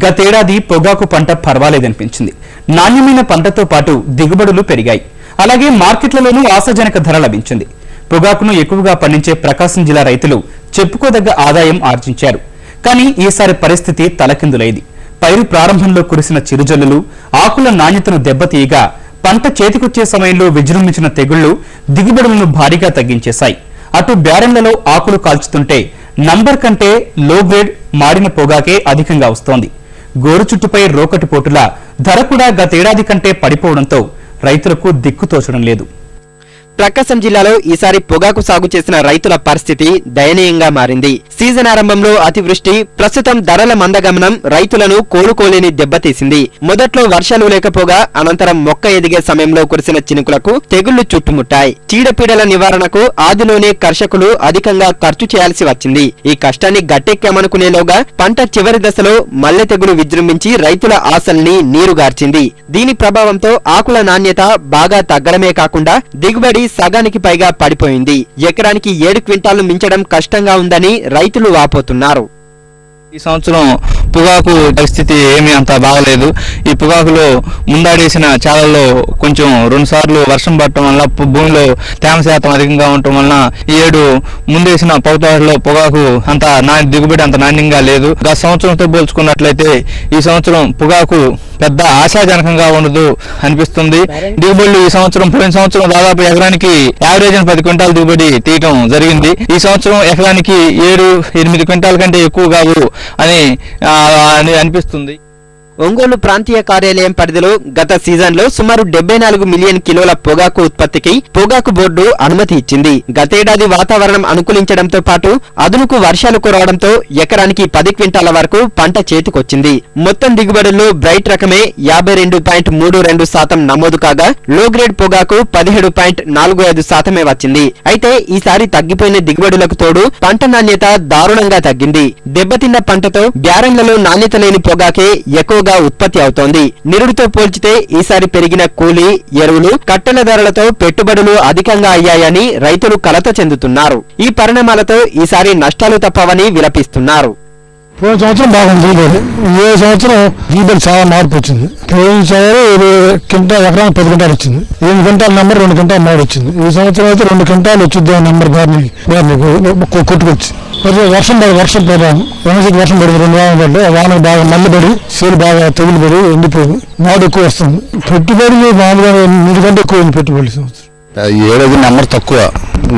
గతేడాది పొగాకు పంట పర్వాలేదనిపించింది. నాణ్యమైన పంటతో పాటు దిగుబడులు పెరిగాయి. అలాగే మార్కెట్లలోనూ ఆశాజనక ధర లభించింది. పొగాకును ఎక్కువగా పండించే ప్రకాశం జిల్లా రైతులు చెప్పుకోదగ్గ ఆదాయం ఆర్జించారు. కానీ ఈసారి పరిస్థితి తలకిందులైంది. పైరు ప్రారంభంలో కురిసిన చిరుజల్లులు ఆకుల నాణ్యతను దెబ్బతీయగా పంట చేతికొచ్చే సమయంలో విజృంభించిన తెగుళ్లు దిగుబడులను భారీగా తగ్గించేశాయి. అటు బ్యారెన్లలో ఆకులు కాల్చుతుంటే నంబర్ కంటే లో గ్రేడ్ మాడిన పొగాకే అధికంగా వస్తోంది. గోరు చుట్టుపై రోకటి పోటులా ధర కూడా గతేడాది కంటే పడిపోవడంతో రైతులకు దిక్కుతోచడం లేదు. ప్రకాశం జిల్లాలో ఈసారి పొగాకు సాగు చేసిన రైతుల పరిస్థితి దయనీయంగా మారింది. సీజన్ ఆరంభంలో అతివృష్టి, ప్రస్తుతం ధరల మందగమనం రైతులను కోలుకోలేని దెబ్బతీసింది. మొదట్లో వర్షాలు లేకపోగా అనంతరం మొక్క ఎదిగే సమయంలో కురిసిన చినుకులకు తెగుళ్లు చుట్టుముట్టాయి. చీడపీడల నివారణకు ఆదిలోనే కర్షకులు అధికంగా ఖర్చు చేయాల్సి వచ్చింది. ఈ కష్టాన్ని గట్టెక్కామనుకునేలోగా పంట చివరి దశలో మల్లె తెగులు విజృంభించి రైతుల ఆశల్ని నీరుగార్చింది. దీని ప్రభావంతో ఆకుల నాణ్యత బాగా తగ్గడమే కాకుండా దిగుబడి సగానికి పైగా పడిపోయింది. ఎకరానికి 7 క్వింటాలు మించడం కష్టంగా ఉందని రైతులు వాపోతున్నారు. ఈ సంవత్సరం పొగాకు పరిస్థితి ఏమీ అంత బాగలేదు. ఈ పొగాకులో ముందాడేసిన చాలల్లో కొంచెం 2 సార్లు వర్షం పడటం వల్ల భూమిలో తేమ శాతం అధికంగా ఉండటం వలన ఈ ఏడు ముందేసిన పౌతాడులో పొగాకు అంత దిగుబడి అంత నాణ్యంగా లేదు. గత సంవత్సరంతో పోల్చుకున్నట్లయితే ఈ సంవత్సరం పొగాకు పెద్ద ఆశాజనకంగా ఉండదు అనిపిస్తుంది. దిగుబడులు ఈ సంవత్సరం పోయిన సంవత్సరం దాదాపు ఎకరానికి యావరేజ్ 10 క్వింటాల దిగుబడి తీయటం జరిగింది. ఈ సంవత్సరం ఎకరానికి 7-8 క్వింటాల కంటే ఎక్కువ కావు అని అనిపిస్తుంది. ఒంగోలు ప్రాంతీయ కార్యాలయం పరిధిలో గత సీజన్లో సుమారు 74 మిలియన్ కిలోల పొగాకు ఉత్పత్తికి పొగాకు బోర్డు అనుమతి ఇచ్చింది. గతేడాది వాతావరణం అనుకూలించడంతో పాటు అదునుకు వర్షాలు కురవడంతో ఎకరానికి 10 క్వింటాల వరకు పంట చేతికొచ్చింది. మొత్తం దిగుబడుల్లో బ్రైట్ రకమే 52.32% నమోదు కాగా లో గ్రేడ్ పొగాకు 17.45% వచ్చింది. అయితే ఈసారి తగ్గిపోయిన దిగుబడులకు తోడు పంట నాణ్యత దారుణంగా తగ్గింది. దెబ్బతిన్న పంటతో బ్యారెన్లలో నాణ్యత లేని పొగాకే ఎక్కువగా ఉత్పత్తి అవుతోంది. నిరుడితో పోల్చితే ఈసారి పెరిగిన కూలీ, ఎరువులు, కట్టెల ధరలతో పెట్టుబడులు అధికంగా అయ్యాయని రైతులు కలత చెందుతున్నారు. ఈ పరిణామాలతో ఈసారి నష్టాలు తప్పవని విలపిస్తున్నారు. పోయిన సంవత్సరం బాగుంది దిగుబడి. ఏ సంవత్సరం దిగుబడి చాలా మార్పు వచ్చింది. పోయిన సంవత్సరం ఎకరానికి 10 క్వింటాలు వచ్చింది. 8 క్వింటాల నెంబర్ 2 క్వింటాల మాడి వచ్చింది. ఈ సంవత్సరం అయితే 2 క్వింటాలు వచ్చింది నెంబర్ కొట్టుకొచ్చి. వర్షం పడ్డాము. వర్షం పడింది 2 వారాలు పడ్డాయి. వాన బాగా మళ్ళీపడి సీలు బాగా తెగులు పడి ఎండిపోయింది. మాడు ఎక్కువ వస్తుంది. పెట్టుబడి మామూలుగా 2 కంటే ఎక్కువ పెట్టుబడి సంవత్సరం. ఏడాది నెంబర్ తక్కువ,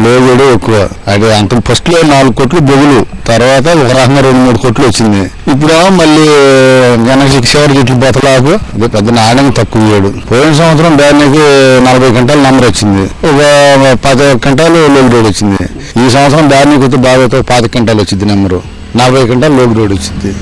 లోగోడు ఎక్కువ. అది అంత ఫస్ట్ లో 4 కోట్లు బొగులు, తర్వాత ఒక రకంగా 2-3 కోట్లు వచ్చింది. ఇప్పుడు మళ్ళీ చివరి చెట్లు బతలాకు ఇది పెద్ద నాణ్యం తక్కువ ఏడు. పోయిన సంవత్సరం దానికి 40 క్వింటాల నెంబర్ వచ్చింది. ఒక 10 క్వింటాలు లోగోడు వచ్చింది. ఈ సంవత్సరం దానికి బాగా 20 క్వింటాలు వచ్చింది. నెంబరు 40 క్వింటాలు లోగోడు వచ్చింది.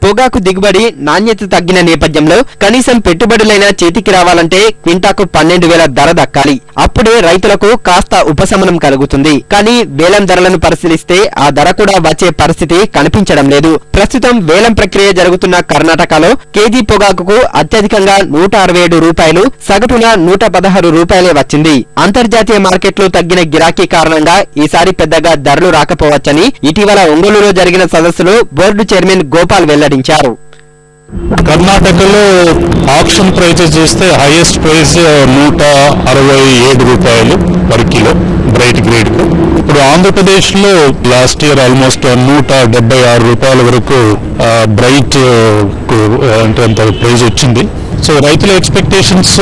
పొగాకు దిగుబడి నాణ్యత తగ్గిన నేపథ్యంలో కనీసం పెట్టుబడులైనా చేతికి రావాలంటే క్వింటాకు 12,000 ధర దక్కాలి. అప్పుడే రైతులకు కాస్త ఉపశమనం కలుగుతుంది. కానీ వేలం ధరలను పరిశీలిస్తే ఆ ధర కూడా వచ్చే పరిస్థితి కనిపించడం లేదు. ప్రస్తుతం వేలం ప్రక్రియ జరుగుతున్న కర్ణాటకలో కేజీ పొగాకుకు అత్యధికంగా 167 రూపాయలు, సగటున 116 రూపాయలే వచ్చింది. అంతర్జాతీయ మార్కెట్లో తగ్గిన గిరాకీ కారణంగా ఈసారి పెద్దగా ధరలు రాకపోవచ్చని ఇటీవల ఒంగోలులో జరిగిన సదస్సులో బోర్డు చైర్మన్ గోపాల్ వెల్లడించారు. కర్ణాటకలో ఆప్షన్ ప్రైజెస్ చూస్తే హైయెస్ట్ ప్రైస్ 167 రూపాయలు పర్ కిలో బ్రైట్ గ్రేడ్ కు. ఇప్పుడు ఆంధ్రప్రదేశ్ లో లాస్ట్ ఇయర్ ఆల్మోస్ట్ 176 రూపాయల వరకు బ్రైట్ అంటే అంత ప్రైజ్ వచ్చింది. సో రైతుల ఎక్స్పెక్టేషన్స్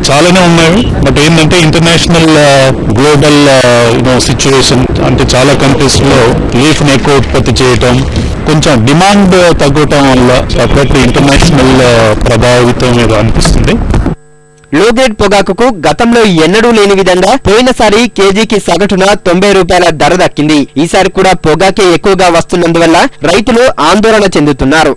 చాలానే ఉన్నాయి. బట్ ఏంటంటే ఇంటర్నేషనల్ గ్లోబల్ సిచ్యువేషన్ అంటే చాలా కంట్రీస్ లో లీఫ్ ని ఎక్కువ ఉత్పత్తి చేయటం, కొంచెం డిమాండ్ తగ్గటం వల్ల అప్పుడప్పుడు ఇంటర్నేషనల్ ప్రభావితం మీద అనిపిస్తుంది. లో గ్రేడ్ పొగాకుకు గతంలో ఎన్నడూ లేని విధంగా పోయినసారి కేజీకి సగటున 90 రూపాయల ధర దక్కింది. ఈసారి కూడా పొగాకే ఎక్కువగా వస్తున్నందువల్ల రైతులు ఆందోళన చెందుతున్నారు.